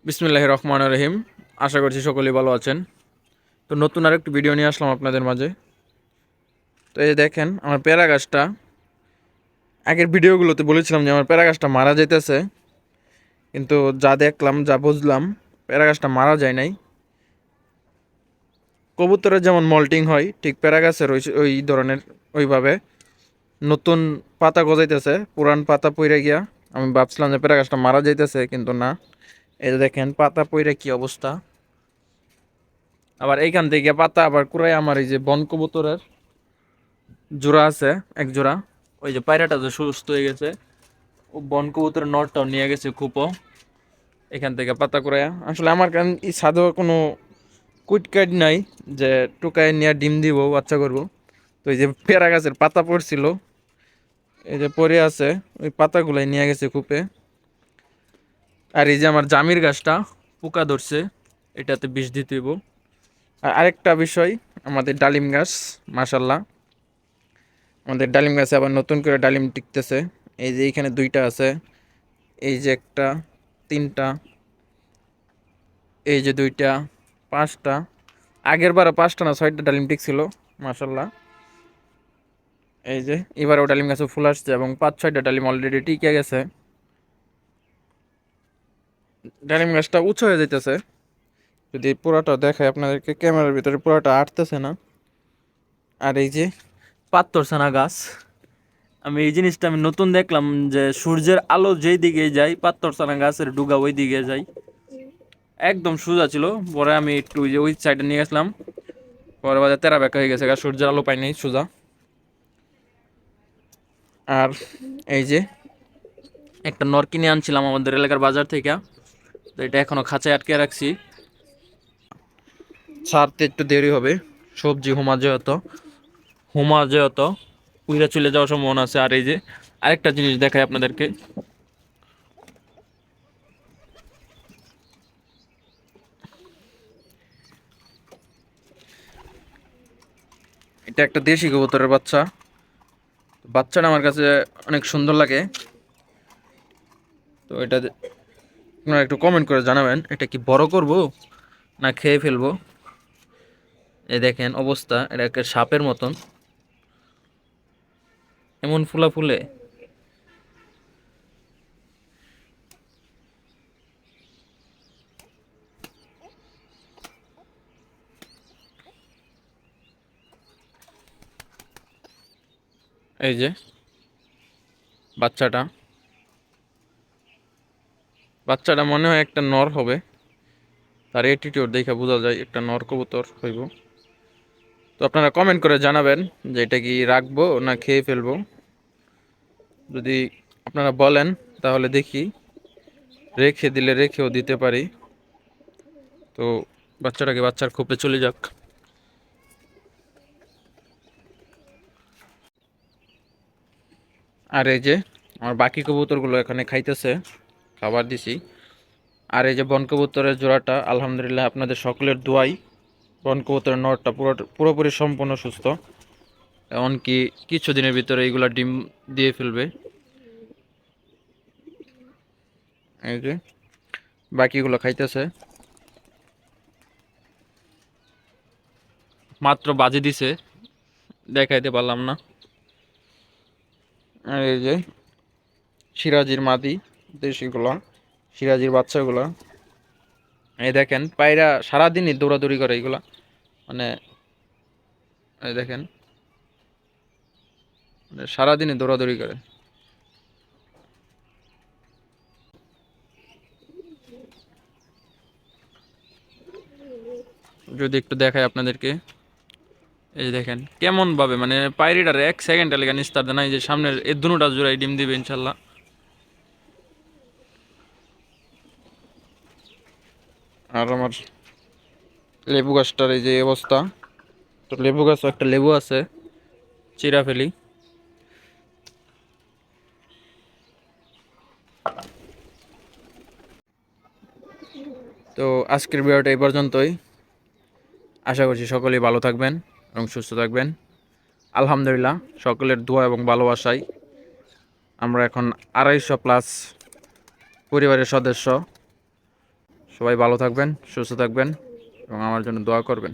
বিসমিল্লাহির রহমানির রহিম। আশা করছি সকলেই ভালো আছেন। তো নতুন আরেকটি ভিডিও নিয়ে আসলাম আপনাদের মাঝে। তো এই যে দেখেন আমার পেয়ারা গাছটা, আগের ভিডিওগুলোতে বলেছিলাম যে আমার পেয়ারা গাছটা মারা যাইতেছে, কিন্তু যা দেখলাম যা বুঝলাম পেয়ারা গাছটা মারা যায় নাই। কবুতরের যেমন মল্টিং হয় ঠিক পেয়ারা গাছের ওই ধরনের ওইভাবে নতুন পাতা গজাইতেছে, পুরান পাতা পইরে গিয়া। আমি ভাবছিলাম যে পেয়ারা গাছটা মারা যাইতেছে, কিন্তু না। এই যে দেখেন পাতা পইরে কি অবস্থা। আবার এইখান থেকে পাতা আবার কুড়াই আমার এই যে বন কবুতরের জোড়া আছে, এক জোড়া। ওই যে পায়রাটা যে সুস্থ হয়ে গেছে, ও বন কবুতরের নটটাও নিয়ে গেছে খুপো এখান থেকে পাতা কুড়াইয়া। আসলে আমার কারণ এই সাধু কোনো কুইটকাইট নাই যে টুকায় নিয়ে ডিম দিব বাচ্চা করবো। তো এই যে পেয়ারা গাছের পাতা পড়ছিল, এই যে পড়ে আছে, ওই পাতাগুলাই নিয়ে গেছে খুপে। আর এই যে আমার জামির গাছটা পোকা ধরছে, এটাতে বিষ দিতে হইব। আর আরেকটা বিষয়, আমাদের ডালিম গাছ, মাশাল্লাহ আমাদের ডালিম গাছে আবার নতুন করে ডালিম টিকতেছে। এই যে এইখানে দুইটা আছে, এই যে একটা, তিনটা, এই যে দুইটা, পাঁচটা। আগের বারও পাঁচটা না ছয়টা ডালিম টিকছিল, মাশাল্লাহ। এই যে এবারেও ডালিম গাছে ফুল আসছে এবং পাঁচ ছয়টা ডালিম অলরেডি টিকে গেছে। ডালিম গাছটা উঁচু হয়ে যাইতেছে, যদি পুরোটা দেখায় আপনাদেরকে, ক্যামেরার ভিতরে পুরোটা আটতেছে না। আর এই যে পাত্তরছানা গাছ, আমি এই জিনিসটা আমি নতুন দেখলাম যে সূর্যের আলো যেই দিকে যায় পাত্তরছানা গাছের ডুগা ওই দিকে যায়। একদম সোজা ছিল, পরে আমি একটু ওই যে ওই সাইডে নিয়ে গেছিলাম, পরে বাজার তেরা ব্যাকা হয়ে গেছে, সূর্যের আলো পাই নাই সোজা। আর এই যে একটা নর কিনে আনছিলাম আমাদের এলাকার বাজার থেকে, তো এটা এখনো খাঁচায় আটকে রাখছি, ছাড়তে একটু দেরি হবে। সবজি হুমা যেহেতু উইরা চলে যাওয়ার সম্ভাবনা আছে। আর এই যে আরেকটা জিনিস দেখাই আপনাদেরকে, এটা একটা দেশি কবুতরের বাচ্চা। বাচ্চাটা আমার কাছে অনেক সুন্দর লাগে। তো এটা আপনারা একটু কমেন্ট করে জানাবেন, এটা কি বড় করব না খেয়ে ফেলবো। এই দেখেন অবস্থা, এটা একটা সাপের মতন, এমন ফুলা ফুলে। এই যে বাচ্চাটা, বাচ্চাটা মনে হয় একটা নর হবে, তার অ্যাটিটিউড দেখে বোঝা যায় একটা নর কবুতর হইব। তো আপনারা কমেন্ট করে জানাবেন যে এটা কি রাখবো না খেয়ে ফেলবো। যদি আপনারা বলেন তাহলে দেখি, রেখে দিলে রেখেও দিতে পারি। তো বাচ্চাটাকে বাচ্চার খোপে চলে যাক। আর এই যে আমার বাকি কবুতরগুলো এখানে খাইতেছে, খাবার দিছি। আর এই যে বন কবুতরের জোড়াটা আলহামদুলিল্লাহ আপনাদের সকলের দোয়াই বন কবুতরের নরটা পুরোপুরি সম্পূর্ণ সুস্থ, এমনকি কিছুদিনের ভিতরে এইগুলা ডিম দিয়ে ফেলবে। এই যে বাকিগুলো খাইতেছে, মাত্র বাজে দিছে, দেখাইতে পারলাম না। আর এই যে সিরাজির মাদি, দেশিগুলা, সিরাজির বাচ্চাগুলা। এই দেখেন পায়রা সারাদিনই দৌড়াদৌড়ি করে এগুলা, মানে এই দেখেন, মানে সারাদিনই দৌড়াদৌড়ি করে। যদি একটু দেখাই আপনাদেরকে, এই যে দেখেন কেমন ভাবে মানে পায়রিটার এক সেকেন্ডের লেগে নিস্তার দেয় না। এই যে সামনের এই দুটা জোড়াই ডিম দিবে ইনশাল্লাহ। আর আমার লেবু গাছটার এই যে অবস্থা, তো লেবু গাছও একটা লেবু আছে, চিরা ফেলি। তো আজকের ভিডিওটা এই পর্যন্তই। আশা করছি সকলেই ভালো থাকবেন এবং সুস্থ থাকবেন। আলহামদুলিল্লাহ সকলের দোয়া এবং ভালোবাসায় আমরা এখন 250+ পরিবারের সদস্য, সবাই ভালো থাকবেন, সুস্থ থাকবেন এবং আমার জন্য দোয়া করবেন।